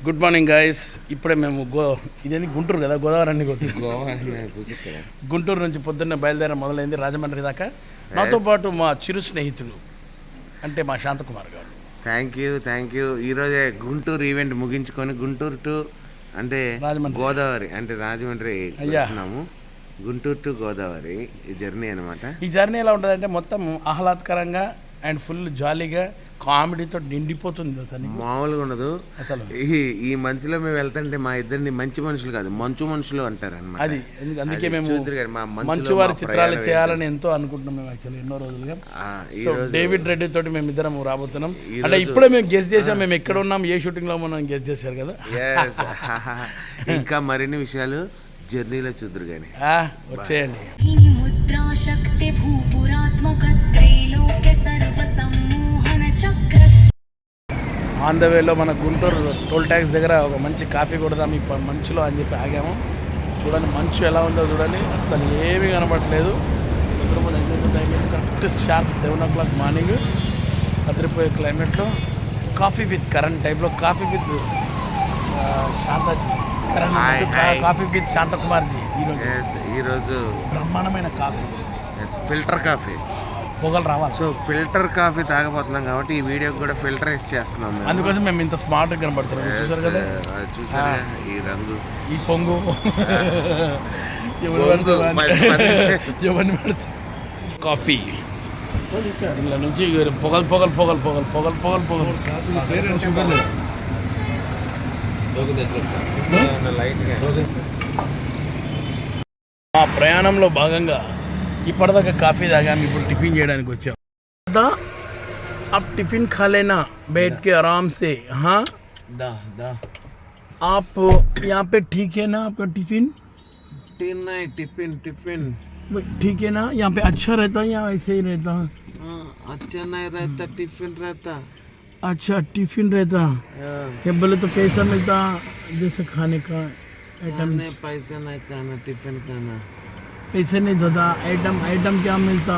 Good morning guys. ఇప్పుడే మేము ఇదేంటి గుంటూరు కదా, గోదావరి అన్ని గుంటూరు నుంచి పొద్దున్నే బయలుదేరడం మొదలైంది రాజమండ్రి దాకా. నాతో పాటు మా చిరు స్నేహితులు అంటే మా శాంతకుమార్ గారు. Thank you. ఈరోజే గుంటూరు ఈవెంట్ ముగించుకొని గుంటూరు టు అంటే గోదావరి అంటే రాజమండ్రి వెళ్తున్నాము. గుంటూరు టు గోదావరి ఈ జర్నీ అనమాట. ఈ జర్నీ ఎలా ఉంటుంది అంటే మొత్తం ఆహ్లాదకరంగా అండ్ ఫుల్ జాలీగా కామెడీతో నిండిపోతుంది. అసలు మామూలుగా ఉండదు అసలు. ఈ మంచులో మేము వెళ్తుంటే మా ఇద్దరిని మంచి మనుషులు కాదు మంచు మనుషులు అంటారు అనమాట. అది అందుకే మేము మంచు వారి చిత్రాలు చేయాలని ఎంతో అనుకుంటున్నాం మేము యాక్చువల్లీ ఎన్నో రోజులుగా. డేవిడ్ రెడ్డి తోటి మేము ఇద్దరం రాబోతున్నాం. అంటే ఇప్పుడే మేము గెస్ట్ చేసాం మేము ఎక్కడ ఉన్నాం, ఏ షూటింగ్ లో మనం గెస్ట్ చేశారు కదా. ఇంకా మరిన్ని విషయాలు జర్నీలో చూద్దరు కానీ వచ్చేయండి. ఆన్ ద వేలో మన గుంటూరు టోల్ ట్యాక్స్ దగ్గర ఒక మంచి కాఫీ కొడదాం ఈ మంచులో అని చెప్పి ఆగాము. చూడండి మంచు ఎలా ఉందో చూడండి, అసలు ఏమీ కనపడలేదు. కరెక్ట్ షార్ప్ 7 o'clock మార్నింగ్ అదిరిపోయే క్లైమేట్లో కాఫీ విత్ కరెంట్ టైప్లో కాఫీ విత్ కాఫీ విత్ శాంతకుమార్జీ ఈరోజు బ్రహ్మాండమైన కాఫీ, ఫిల్టర్ కాఫీ, పొగలు రావాలి. సో ఫిల్టర్ కాఫీ తాగబోతున్నాం కాబట్టి ఈ వీడియోకి కూడా ఫిల్టర్ వేసి చేస్తున్నాం. అందుకోసం మేము ఇంత స్మార్ట్గా కనబడుతున్నాం. చూసారు కదా, చూసారా ఈ రంగు, ఈ పొంగు కాఫీ ఇలా నుంచి పొగలు పొగలు పొగలు పొగలు పొగలు పొగలు పొగలు. మా ప్రయాణంలో భాగంగా ఇప్పటిదాకా కాఫీ తాగాము, ఇప్పుడు టిఫిన్ చేయడానికి వచ్చాం. अब टिफिन खा लेना बैठ के आराम से. हाँ आप यहाँ पे ठीक है ना आपका टिफिन? टिफिन ठीक है ना? यहाँ पे अच्छा रहता है या ऐसे ही रहता? अच्छा नहीं रहता, टिफिन रहता. अच्छा टिफिन रहता. क्या बोले तो पैसा मिलता जैसे खाने का आइटम? पैसा नहीं खाना, टिफिन खाना. पैसे नहीं दादा, आइटम क्या मिलता?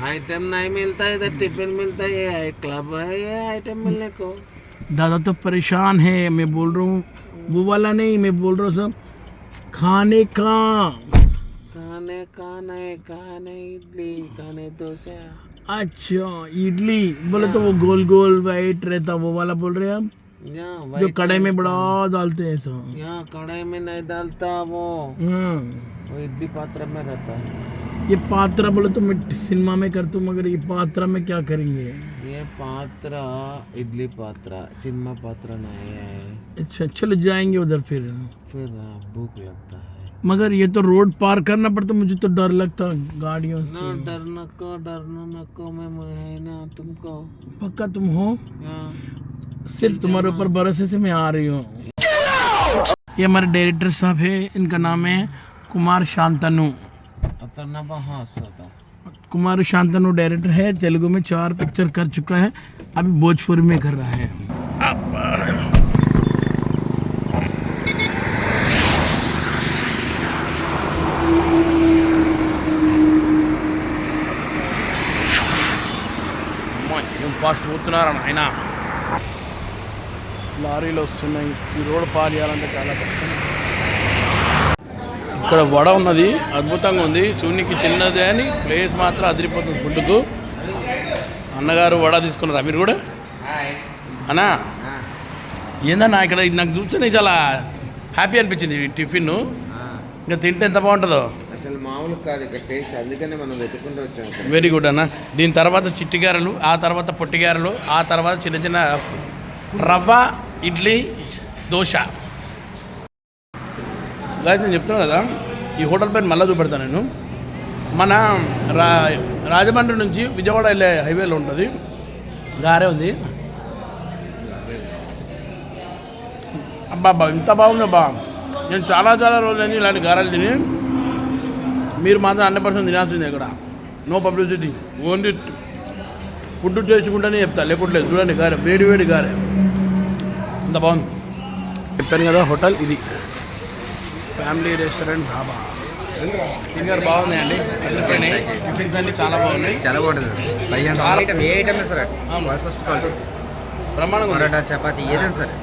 आइटम नहीं मिलता है, इधर टिफिन मिलता है. ये क्लब है ये आइटम मिलने को. दादा तो परेशान है, मैं बोल रहा हूँ वो वाला नहीं, मैं बोल रहा हूँ सब खाने का नहीं, खाने इडली, खाने डोसा. अच्छा इडली बोले तो वो गोल गोल वाइट रहता वो वाला बोल रहे हैं आप? जो कढ़ाई में बड़ा डालते हैं सब. यहाँ कढ़ाई में नहीं डालता वो इडली पात्र में रहता है. ये पात्रा बोले तो मैं सिनेमा में करता हूँ, मगर ये पात्रा में क्या करेंगे? ये पात्रा इडली पात्रा, सिनेमा पात्रा नहीं है. अच्छा चलो जाएंगे उधर फिर भूख लगता है. मगर ये तो रोड पार करना पड़ता, मुझे तो डर लगता गाड़ियों से. डरना नको मैं है ना तुमको. पक्का तुम हो? सिर्फ तुम्हारे ऊपर भरोसे से मैं आ रही हूँ. ये हमारे डायरेक्टर साहब है, इनका नाम है कुमार शांतनु. कुमार शांतनु डायरेक्टर है, तेलुगु में 4 पिक्चर कर चुका है, अभी भोजपुरी में कर रहा है. ఫాస్ట్ పోతున్నారా ఆయన, లారీలు వస్తున్నాయి. ఈ రోడ్ పార్ చేయాలంటే చాలా కష్టం. ఇక్కడ వడ ఉన్నది, అద్భుతంగా ఉంది. శూన్యకి చిన్నదే అని ప్లేస్ మాత్రం అదిరిపోతుంది ఫుడ్కు. అన్నగారు వడ తీసుకున్నారా మీరు కూడా? అన్నా ఏందన్నా ఇక్కడ నాకు చూస్తే చాలా హ్యాపీ అనిపించింది టిఫిన్. ఇంకా తింటే ఎంత బాగుంటుందో అసలు మామూలు కాదు ఇక్కడ టేస్ట్, అందుకనే మనం వెతుక్కుంటూ వచ్చాం. వెరీ గుడ్ అన్న. దీని తర్వాత చిట్టిగారలు, ఆ తర్వాత పొట్టిగారలు, ఆ తర్వాత చిన్న చిన్న రవ్వ ఇడ్లీ దోశ. నేను చెప్తున్నాను కదా, ఈ హోటల్ పేరు మళ్ళీ చూపెడతాను నేను. మన రాజమండ్రి నుంచి విజయవాడ వెళ్ళే హైవేలో ఉంటుంది, గారే ఉంది. అబ్బా ఇంత బాగుంది అబ్బా. నేను చాలా రోజులైంది ఇలాంటి గారెలు తిని. మీరు మాత్రం 100% తినాల్సింది ఇక్కడ. నో పబ్లిసిటీ, ఓన్లీ ఫుడ్ చేసుకుంటేనే చెప్తా, లేకుంటే చూడండి గారె, వేడి వేడి గారె, అంత బాగుంది. చెప్పాను కదా హోటల్ ఇది, ఫ్యామిలీ రెస్టారెంట్ ధాబా. ఫింగర్ బాగున్నాయండి, టిఫిన్స్ అన్ని చాలా బాగున్నాయి. చాలా బాగుంటుంది. బ్రహ్మాండంగా పరాటా చపాతీ ఏదైనా సరే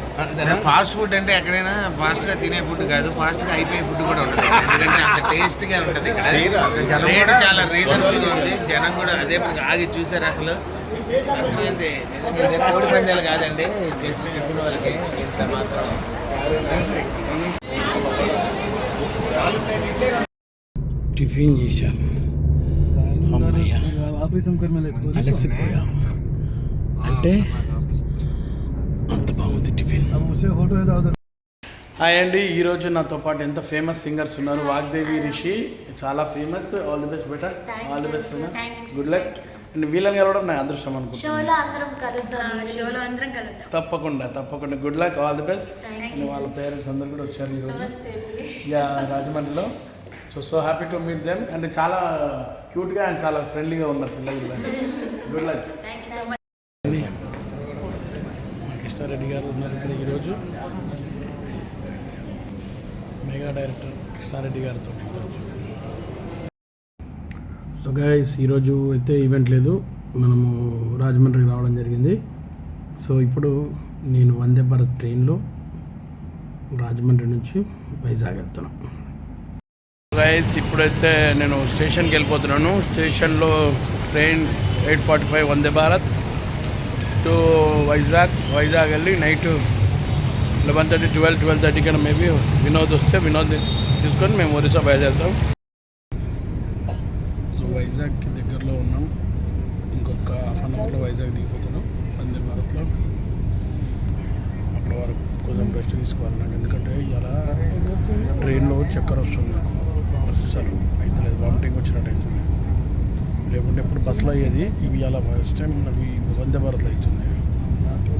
ఫాస్ట్ ఫుడ్ అంటే ఎక్కడైనా ఫాస్ట్గా తినే ఫుడ్ కాదు, ఫాస్ట్గా అయిపోయే ఫుడ్ కూడా ఉంటుంది. ఎందుకంటే అంత టేస్ట్గా ఉంటుంది ఇక్కడ. రేట్ చాలా రీజనబుల్గా ఉంది. జనం కూడా అదే ఆగి చూసారు అసలు. అంటే కోడి పందాలు కాదండి, జస్ట్ టిఫిన్ వాళ్ళకి ఇంత మాత్రం. టిఫిన్ చేశాం, అలసిపోయాం. అంటే అంత బాగుంది టిఫిన్. హాయ్ అండి, ఈరోజు నాతో పాటు ఎంత ఫేమస్ సింగర్స్ ఉన్నారు. వాగ్దేవి రిషి చాలా famous. All the best beta, all the best beta, good luck. And వీళ్ళని కలవడం నా అదృష్టం అనుకుంటున్నాను. తప్పకుండా good luck, all the best. And వాళ్ళ పేరెంట్స్ అందరు కూడా వచ్చారు ఈరోజు యా రాజమండ్రిలో. So happy to meet them. And చాలా క్యూట్గా అండ్ చాలా ఫ్రెండ్లీగా ఉన్నారు పిల్లలు కూడా. Good luck. కృష్ణారెడ్డి గారు ఉన్నారు ఇక్కడ ఈరోజు, మెగా డైరెక్టర్ కృష్ణారెడ్డి గారితో ఈరోజు. సో గైస్, ఈరోజు అయితే ఈవెంట్ లేదు, మనము రాజమండ్రికి రావడం జరిగింది. సో ఇప్పుడు నేను వందే భారత్ ట్రైన్లో రాజమండ్రి నుంచి వైజాగ్ వెళ్తున్నాను. గైస్, ఇప్పుడైతే నేను స్టేషన్కి వెళ్ళిపోతున్నాను. స్టేషన్లో ట్రైన్ 8:45 వందే భారత్ టు వైజాగ్ వెళ్ళి నైట్ 11:30 12:30 కన్నా మేబీ వినోద్ వస్తే వినోద్ తీసుకొని మేము ఒరిస్సా బయలుదేరుతాం. సో వైజాగ్కి దగ్గరలో ఉన్నాం, ఇంకొక హాఫ్ అన్ అవర్లో వైజాగ్ దిగిపోతున్నాం వందే భారత్లో. అక్కడ వరకు కొంచెం రెస్ట్ తీసుకోవాలి నాకు, ఎందుకంటే ఇలా ట్రైన్లో చక్కర వస్తుంది నాకు. అసలు అవుతలేదు, వామిటింగ్ వచ్చినట్టు అవుతుంది. లేకుంటే ఎప్పుడు బస్సులో అయ్యేది, ఇవి అలా ఫస్ట్ టైం నాకు ఈ వందే భారత్లో అవుతుంది.